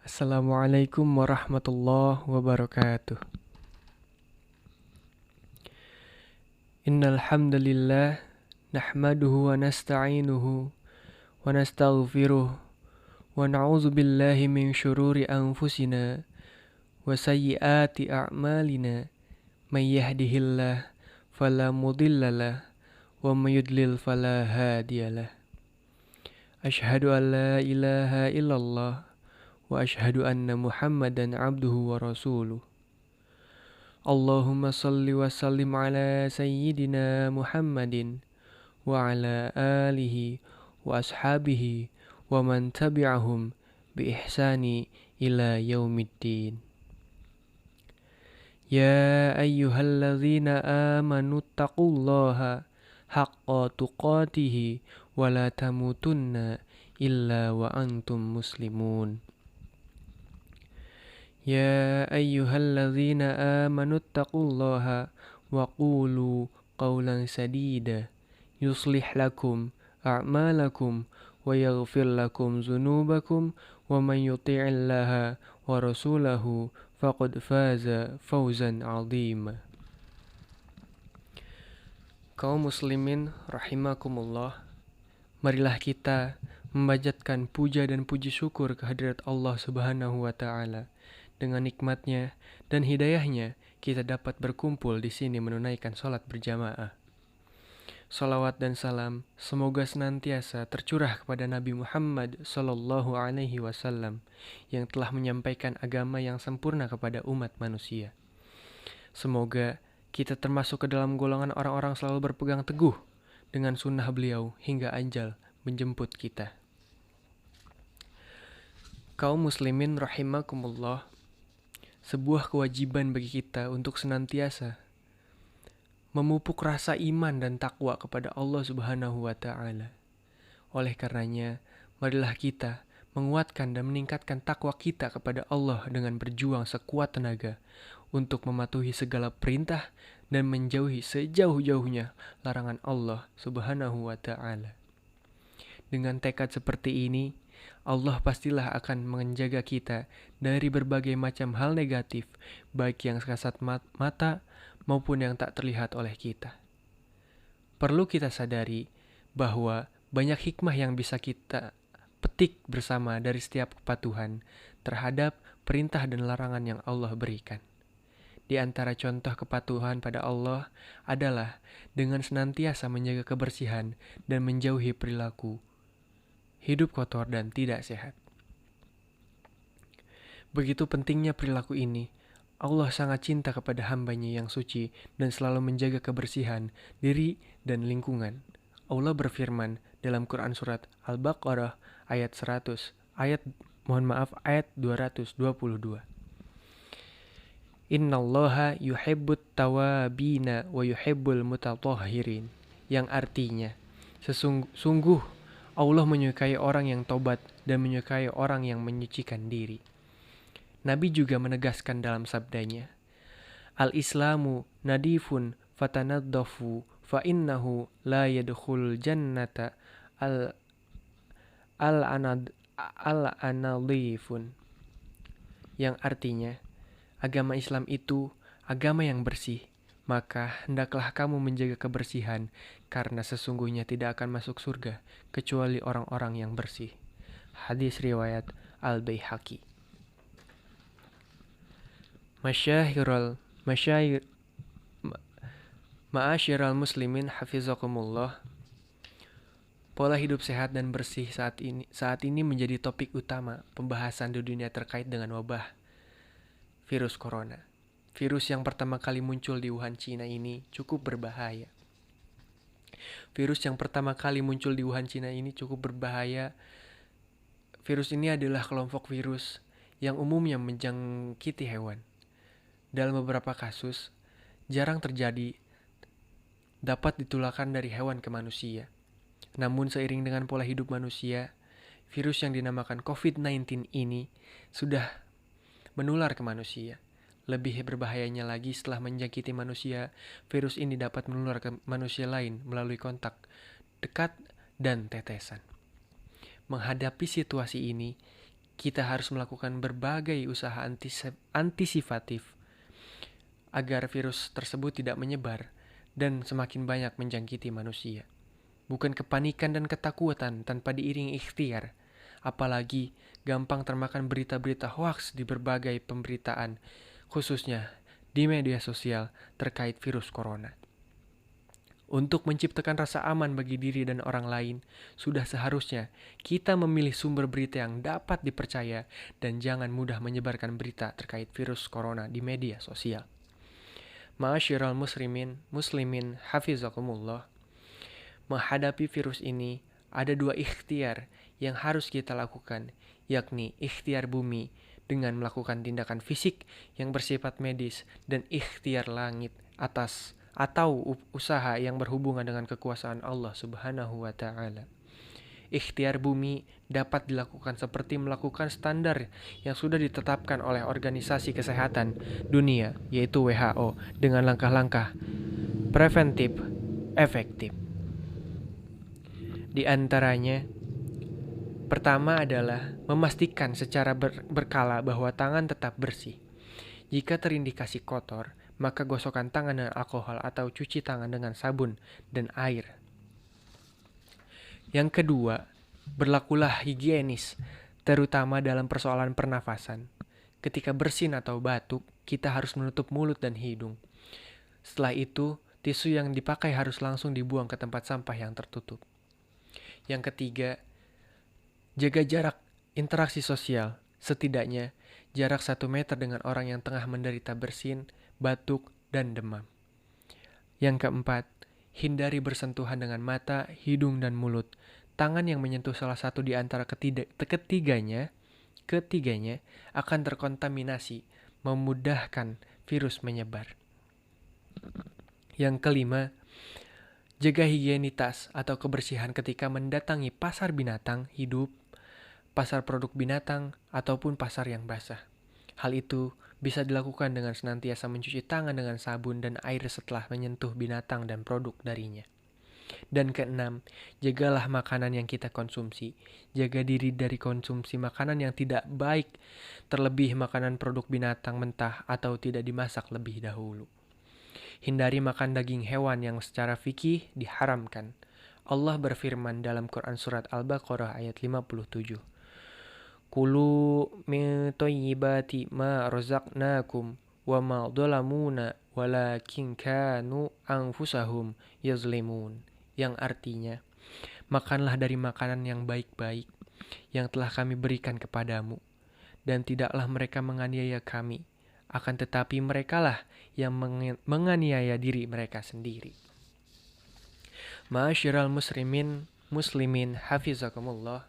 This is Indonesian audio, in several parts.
Assalamualaikum warahmatullahi wabarakatuh. Innal hamdalillah nahmaduhu wa nasta'inuhu wa nastaghfiruh wa na'udzu billahi min syururi anfusina wa sayyiati a'malina may yahdihillah fala mudhillalah wa may yudlil fala hadiyalah. Asyhadu an la ilaha illallah wa asyhadu anna Muhammadan abduhu wa rasuluh. Allahumma salli wa sallim ala sayyidina Muhammadin wa ala alihi wa ashabihi wa man tabi'ahum bi ihsani ila yaumiddin. Ya ayyuhalladzina amanu taqullaha haqqa tuqatih wa la tamutunna illa wa antum muslimun. Ya ayyuhalladzina amanu taqullaha wa qulu qawlan sadida yuslih lakum a'malakum wa yaghfir lakum dzunubakum wa man yuti'illaha wa rasulahu faqad faza fawzan 'azima. Kaum muslimin rahimakumullah, marilah kita memanjatkan puja dan puji syukur kehadirat Allah Subhanahu wa taala. Dengan nikmatnya dan hidayahnya, kita dapat berkumpul di sini menunaikan salat berjamaah. Salawat dan salam semoga senantiasa tercurah kepada Nabi Muhammad sallallahu alaihi wasallam yang telah menyampaikan agama yang sempurna kepada umat manusia. Semoga kita termasuk ke dalam golongan orang-orang selalu berpegang teguh dengan sunnah beliau hingga ajal menjemput kita. Kaum muslimin rahimakumullah, sebuah kewajiban bagi kita untuk senantiasa memupuk rasa iman dan takwa kepada Allah Subhanahu wa taala. Oleh karenanya, marilah kita menguatkan dan meningkatkan takwa kita kepada Allah dengan berjuang sekuat tenaga untuk mematuhi segala perintah dan menjauhi sejauh-jauhnya larangan Allah Subhanahu wa taala. Dengan tekad seperti ini, Allah pastilah akan menjaga kita dari berbagai macam hal negatif, baik yang kasat mata maupun yang tak terlihat oleh kita. Perlu kita sadari bahwa banyak hikmah yang bisa kita petik bersama dari setiap kepatuhan terhadap perintah dan larangan yang Allah berikan. Di antara contoh kepatuhan pada Allah adalah dengan senantiasa menjaga kebersihan dan menjauhi perilaku hidup kotor dan tidak sehat. Begitu pentingnya perilaku ini, Allah sangat cinta kepada hambanya yang suci dan selalu menjaga kebersihan diri dan lingkungan. Allah berfirman dalam Quran surat Al-Baqarah ayat 222. Innallaha yuhibbut tawabina wa yuhibbul mutatahhirin, yang artinya sungguh Allah menyukai orang yang tobat dan menyukai orang yang menyucikan diri. Nabi juga menegaskan dalam sabdanya, Al-Islamu nadifun fatanaddafu fa innahu la yadkhul jannata al-anadifun, yang artinya agama Islam itu agama yang bersih, maka hendaklah kamu menjaga kebersihan, karena sesungguhnya tidak akan masuk surga kecuali orang-orang yang bersih. Hadis riwayat Al-Baihaqi. Ma'asyiral muslimin hafizakumullah. Pola hidup sehat dan bersih saat ini menjadi topik utama pembahasan di dunia terkait dengan wabah virus corona. Virus yang pertama kali muncul di Wuhan, Cina ini cukup berbahaya. Virus ini adalah kelompok virus yang umumnya menjangkiti hewan. Dalam beberapa kasus, jarang terjadi dapat ditularkan dari hewan ke manusia. Namun seiring dengan pola hidup manusia, virus yang dinamakan COVID-19 ini sudah menular ke manusia. Lebih berbahayanya lagi, setelah menjangkiti manusia, virus ini dapat menular ke manusia lain melalui kontak dekat dan tetesan. Menghadapi situasi ini, kita harus melakukan berbagai usaha antisipatif agar virus tersebut tidak menyebar dan semakin banyak menjangkiti manusia. Bukan kepanikan dan ketakutan tanpa diiringi ikhtiar, apalagi gampang termakan berita-berita hoaks di berbagai pemberitaan, khususnya di media sosial terkait virus corona. Untuk menciptakan rasa aman bagi diri dan orang lain, sudah seharusnya kita memilih sumber berita yang dapat dipercaya dan jangan mudah menyebarkan berita terkait virus corona di media sosial. Ma'asyiral muslimin hafizakumullah. Menghadapi virus ini, ada 2 ikhtiar yang harus kita lakukan, yakni ikhtiar bumi dengan melakukan tindakan fisik yang bersifat medis dan ikhtiar langit atas atau usaha yang berhubungan dengan kekuasaan Allah Subhanahu wa Ta'ala. Ikhtiar bumi dapat dilakukan seperti melakukan standar yang sudah ditetapkan oleh Organisasi Kesehatan Dunia, yaitu WHO, dengan langkah-langkah preventif efektif. Di antaranya, pertama adalah memastikan secara berkala bahwa tangan tetap bersih. Jika terindikasi kotor, maka gosokkan tangan dengan alkohol atau cuci tangan dengan sabun dan air. Yang kedua, berlakulah higienis, terutama dalam persoalan pernafasan. Ketika bersin atau batuk, kita harus menutup mulut dan hidung. Setelah itu, tisu yang dipakai harus langsung dibuang ke tempat sampah yang tertutup. Yang ketiga, jaga jarak interaksi sosial, setidaknya jarak 1 meter dengan orang yang tengah menderita bersin, batuk, dan demam. Yang keempat, hindari bersentuhan dengan mata, hidung, dan mulut. Tangan yang menyentuh salah satu di antara ketiganya akan terkontaminasi, memudahkan virus menyebar. Yang kelima, jaga higienitas atau kebersihan ketika mendatangi pasar binatang hidup, pasar produk binatang, ataupun pasar yang basah. Hal itu bisa dilakukan dengan senantiasa mencuci tangan dengan sabun dan air setelah menyentuh binatang dan produk darinya. Dan keenam, jagalah makanan yang kita konsumsi. Jaga diri dari konsumsi makanan yang tidak baik, terlebih makanan produk binatang mentah atau tidak dimasak lebih dahulu. Hindari makan daging hewan yang secara fikih diharamkan. Allah berfirman dalam Quran Surat Al-Baqarah ayat 57. Kulu min thayyibati ma razaqnakum wa ma dhalamuna walakin kanu anfusahum yazlimun. Yang artinya, makanlah dari makanan yang baik-baik yang telah kami berikan kepadamu, dan tidaklah mereka menganiaya kami, akan tetapi merekalah yang menganiaya diri mereka sendiri. Ma'asyiral muslimin hafizakumullah.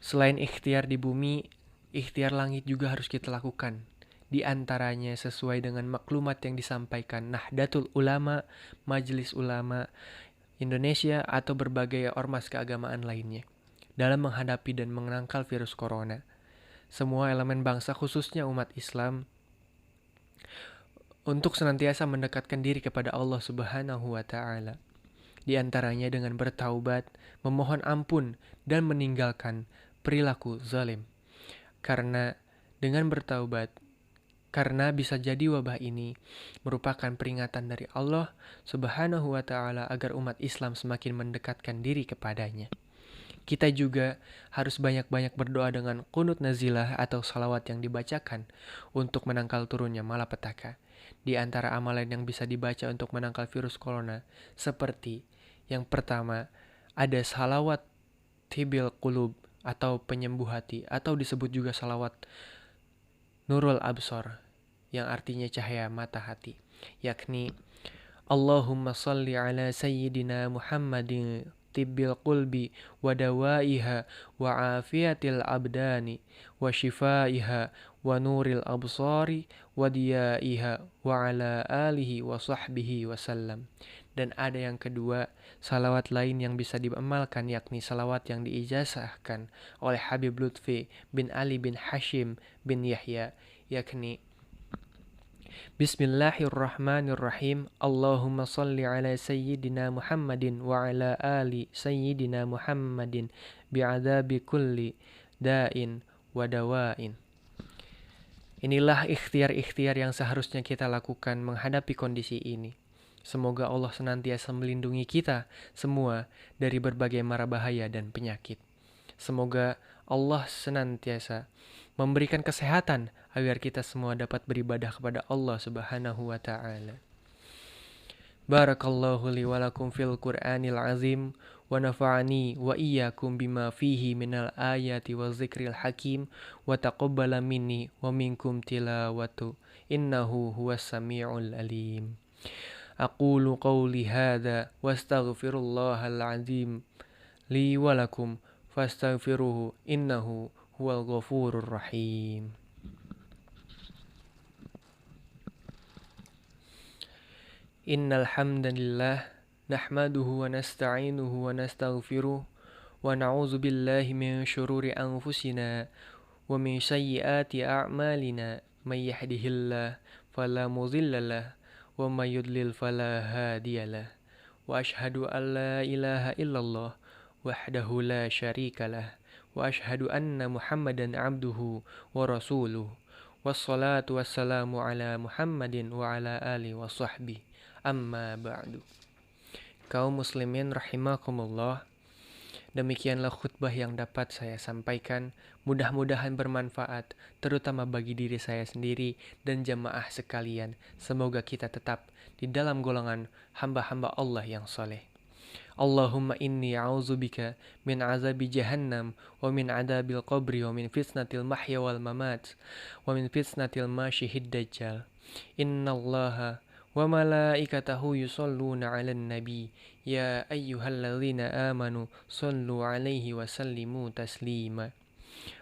Selain ikhtiar di bumi, ikhtiar langit juga harus kita lakukan. Di antaranya sesuai dengan maklumat yang disampaikan Nahdlatul Ulama, Majelis Ulama Indonesia, atau berbagai ormas keagamaan lainnya dalam menghadapi dan menangkal virus corona. Semua elemen bangsa, khususnya umat Islam, untuk senantiasa mendekatkan diri kepada Allah Subhanahu wa Ta'ala. Di antaranya dengan bertaubat, memohon ampun, dan meninggalkan perilaku zalim. Karena bisa jadi wabah ini merupakan peringatan dari Allah Subhanahu wa Ta'ala agar umat Islam semakin mendekatkan diri kepadanya. Kita juga harus banyak-banyak berdoa dengan qunut nazilah atau salawat yang dibacakan untuk menangkal turunnya malapetaka. Di antara amalan yang bisa dibaca untuk menangkal virus corona, seperti yang pertama, ada salawat tibil qulub atau penyembuh hati, atau disebut juga salawat Nurul Absar, yang artinya cahaya mata hati, yakni Allahumma salli ala sayyidina Muhammadin tibbil qulbi wa dawaiha wa afiyatil abdani wa shifaiha wa nuril absari wa diyaiha wa ala alihi wa sahbihi wasallam. Dan ada yang kedua, salawat lain yang bisa diamalkan, yakni salawat yang diijazahkan oleh Habib Lutfi bin Ali bin Hashim bin Yahya, yakni Bismillahirrahmanirrahim. Allahumma salli ala sayyidina Muhammadin wa ala ali sayyidina Muhammadin bi'adabi kulli da'in wa dawain. Inilah ikhtiar-ikhtiar yang seharusnya kita lakukan menghadapi kondisi ini. Semoga Allah senantiasa melindungi kita semua dari berbagai mara bahaya dan penyakit. Semoga Allah senantiasa memberikan kesehatan agar kita semua dapat beribadah kepada Allah Subhanahu wa taala. Barakallahu li wa lakum fil Qur'anil azim wa nafa'ani wa iyyakum bima fihi minal ayati wa zikril hakim wa taqabbala minni wa minkum tilawatu innahu huwas samiul alim. Aqulu qawli hadha wa astaghfirullahal azim li wa lakum fastaghfiruhu innahu huwal ghafurur rahim. Innal hamdalillah nahmaduhu wa nasta'inuhu wa nastaghfiruh wa na'udzu billahi min syururi anfusina wa min sayyiati a'malina may yahdihillahu fala mudhillalah wa may yudlil fala hadiyalah wa asyhadu an la ilaha illallah wahdahu la syarikalah wa asyhadu anna Muhammadan abduhu wa rasuluh wassalatu wassalamu ala Muhammadin wa ala alihi wa sahbihi. Amma ba'du. Kaum muslimin rahimakumullah, demikianlah khutbah yang dapat saya sampaikan. Mudah-mudahan bermanfaat, terutama bagi diri saya sendiri dan jamaah sekalian. Semoga kita tetap di dalam golongan hamba-hamba Allah yang soleh. Allahumma inni a'udzubika min azabi jahannam wa min adabil qabri wa min fitnatil mahya wal mamat wa min fitnatil masyihid dajjal. Innallaha wa malaikatahu yusalluna 'alan nabi ya ayyuhalladzina amanu sallu 'alaihi wa sallimu taslima.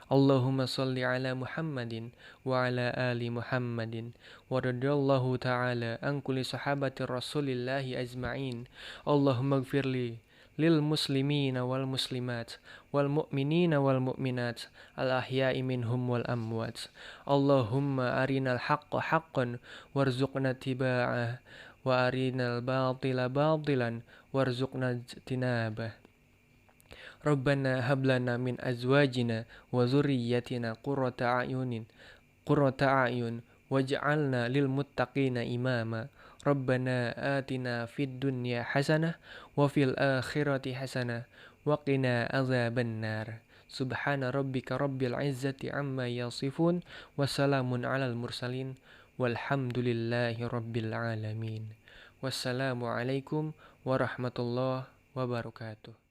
Allahumma salli 'ala Muhammadin wa 'ala ali Muhammadin wa radhiyallahu ta'ala an kulli sahabati Rasulillahi ajma'in. Allahumma ighfirli lil muslimina wal muslimat wal mu'minina wal mu'minat al ahya'i minhum wal amwat. Allahumma arinal haqqa haqqan warzuqna tiba'ah wa arinal batila batilan warzuqna tinabah. Rabbana hablana min azwajina wa zurriyyatina qurrata a'yun waj'alna lil muttaqina imama. Rabbana atina fid dunya hasanah wa fil akhirati hasanah wa qina azabannar. Subhana rabbika rabbil izzati amma yasifun wa salamun alal mursalin walhamdulillahi rabbil alamin. Wassalamu alaikum warahmatullahi wabarakatuh.